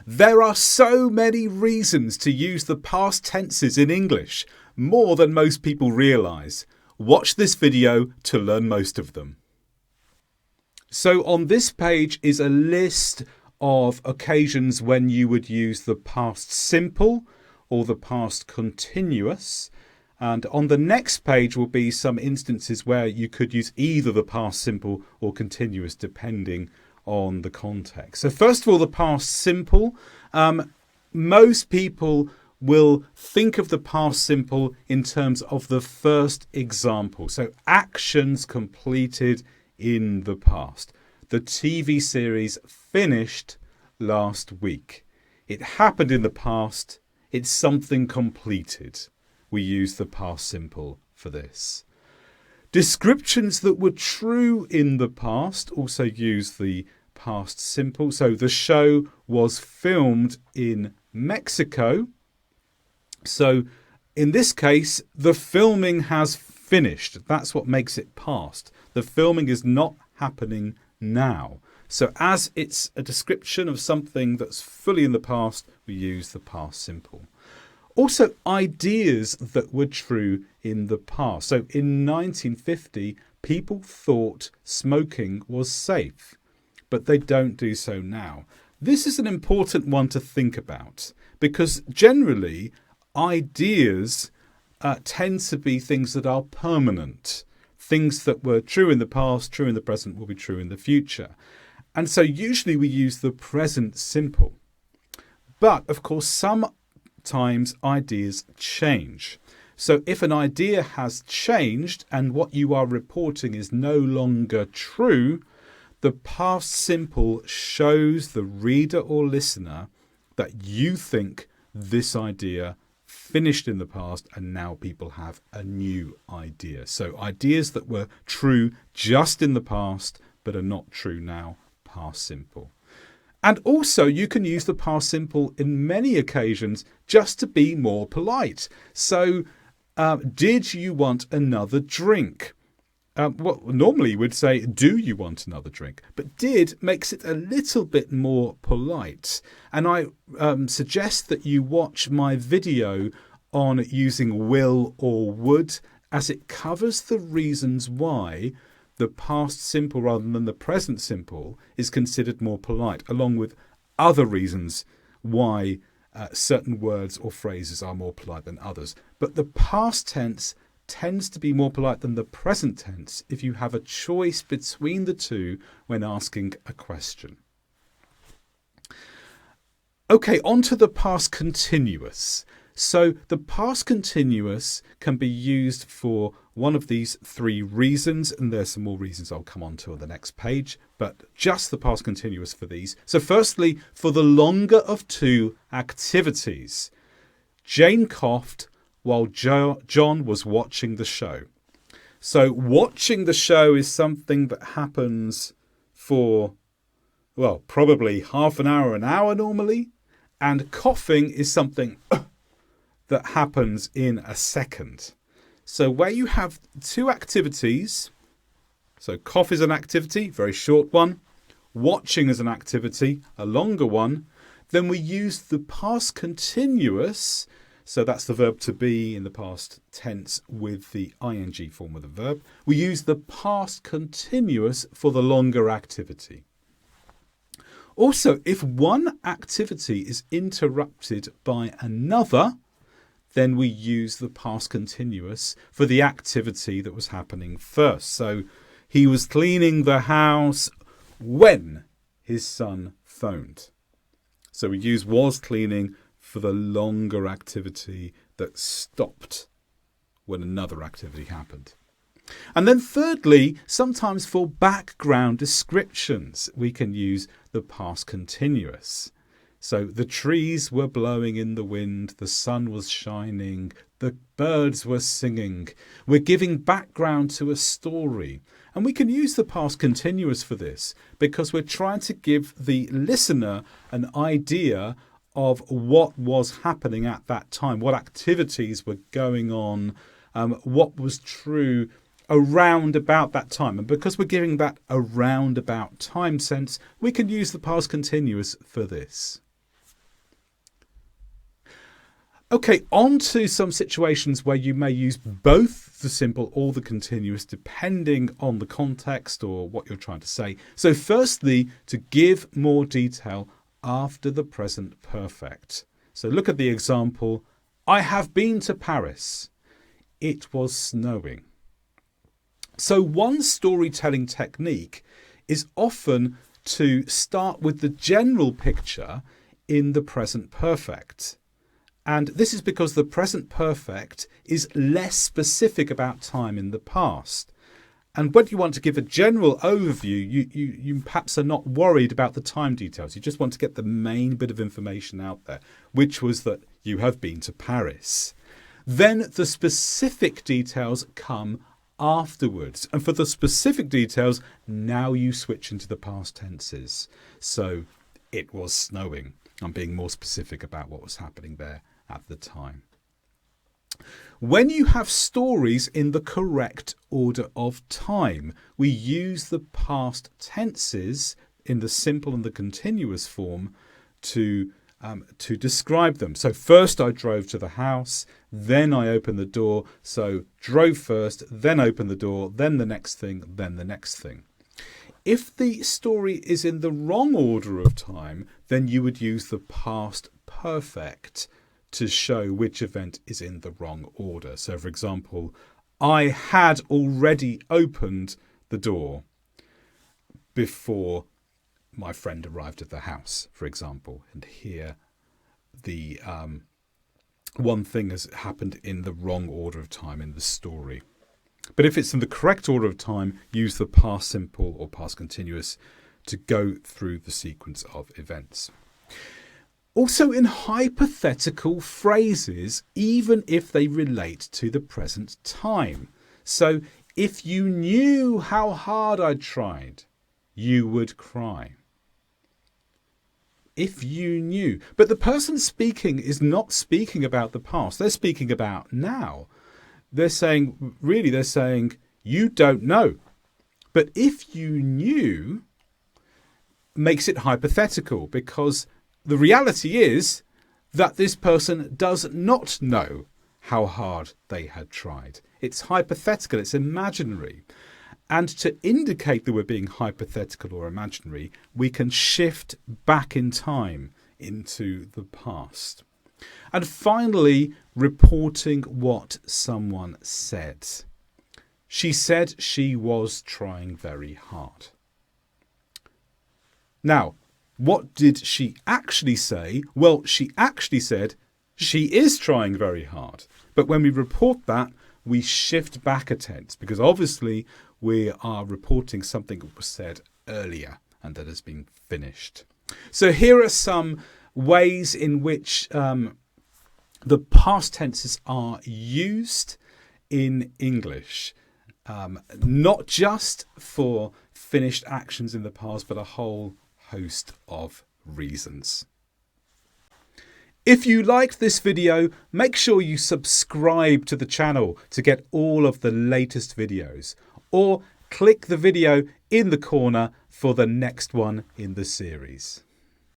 There are so many reasons to use the past tenses in English, more than most people realise. Watch this video to learn most of them. So on this page is a list of occasions when you would use the past simple or the past continuous. And on the next page will be some instances where you could use either the past simple or continuous depending on the context. So first of all, the past simple. Most people will think of the past simple in terms of the first example. So actions completed in the past. The TV series finished last week. It happened in the past. It's something completed. We use the past simple for this. Descriptions that were true in the past also use the past simple. So the show was filmed in Mexico. So in this case, the filming has finished. That's what makes it past. The filming is not happening now. So as it's a description of something that's fully in the past, we use the past simple. Also, ideas that were true in the past. So in 1950, people thought smoking was safe, but they don't do so now. This is an important one to think about because generally ideas tend to be things that are permanent. Things that were true in the past, true in the present, will be true in the future. And so usually we use the present simple. But of course, sometimes ideas change. So if an idea has changed and what you are reporting is no longer true, the past simple shows the reader or listener that you think this idea finished in the past and now people have a new idea. So ideas that were true just in the past but are not true now, past simple. And also you can use the past simple in many occasions just to be more polite. So did you want another drink? Well, normally you would say, do you want another drink? But did makes it a little bit more polite. And I suggest that you watch my video on using will or would, as it covers the reasons why the past simple rather than the present simple is considered more polite, along with other reasons why certain words or phrases are more polite than others. But the past tense tends to be more polite than the present tense if you have a choice between the two when asking a question. Okay, on to the past continuous. So the past continuous can be used for one of these three reasons, and there's some more reasons I'll come on to on the next page, but just the past continuous for these. So firstly, for the longer of two activities. Jane coughed while John was watching the show. So watching the show is something that happens for, well, probably half an hour normally. And coughing is something that happens in a second. So where you have two activities, so cough is an activity, very short one. Watching is an activity, a longer one. Then we use the past continuous. So that's the verb to be in the past tense with the ing form of the verb. We use the past continuous for the longer activity. Also, if one activity is interrupted by another, then we use the past continuous for the activity that was happening first. So he was cleaning the house when his son phoned. So we use was cleaning for the longer activity that stopped when another activity happened. And then thirdly, sometimes for background descriptions, we can use the past continuous. So the trees were blowing in the wind, the sun was shining, the birds were singing. We're giving background to a story. And we can use the past continuous for this because we're trying to give the listener an idea of what was happening at that time, what activities were going on, what was true around about that time. And because we're giving that around about time sense, we can use the past continuous for this. Okay, on to some situations where you may use both the simple or the continuous depending on the context or what you're trying to say. So firstly, to give more detail after the present perfect. So look at the example, I have been to Paris. It was snowing. So one storytelling technique is often to start with the general picture in the present perfect. And this is because the present perfect is less specific about time in the past. And when you want to give a general overview, you perhaps are not worried about the time details. You just want to get the main bit of information out there, which was that you have been to Paris. Then the specific details come afterwards. And for the specific details, now you switch into the past tenses. So it was snowing. I'm being more specific about what was happening there at the time. When you have stories in the correct order of time, we use the past tenses in the simple and the continuous form to describe them. So first I drove to the house, then I opened the door. So drove first, then opened the door, then the next thing, then the next thing. If the story is in the wrong order of time, then you would use the past perfect to show which event is in the wrong order. So for example, I had already opened the door before my friend arrived at the house, for example. And here the one thing has happened in the wrong order of time in the story. But if it's in the correct order of time, use the past simple or past continuous to go through the sequence of events. Also in hypothetical phrases, even if they relate to the present time. So if you knew how hard I tried, you would cry. If you knew. But the person speaking is not speaking about the past. They're speaking about now. They're saying, you don't know. But if you knew makes it hypothetical, because the reality is that this person does not know how hard they had tried. It's hypothetical, it's imaginary. And to indicate that we're being hypothetical or imaginary, we can shift back in time into the past. And finally, reporting what someone said. She said she was trying very hard. Now, what did she actually say? Well, she actually said she is trying very hard. But when we report that, we shift back a tense because obviously we are reporting something that was said earlier and that has been finished. So here are some ways in which the past tenses are used in English. Not just for finished actions in the past, but a whole host of reasons. If you liked this video, make sure you subscribe to the channel to get all of the latest videos, or click the video in the corner for the next one in the series.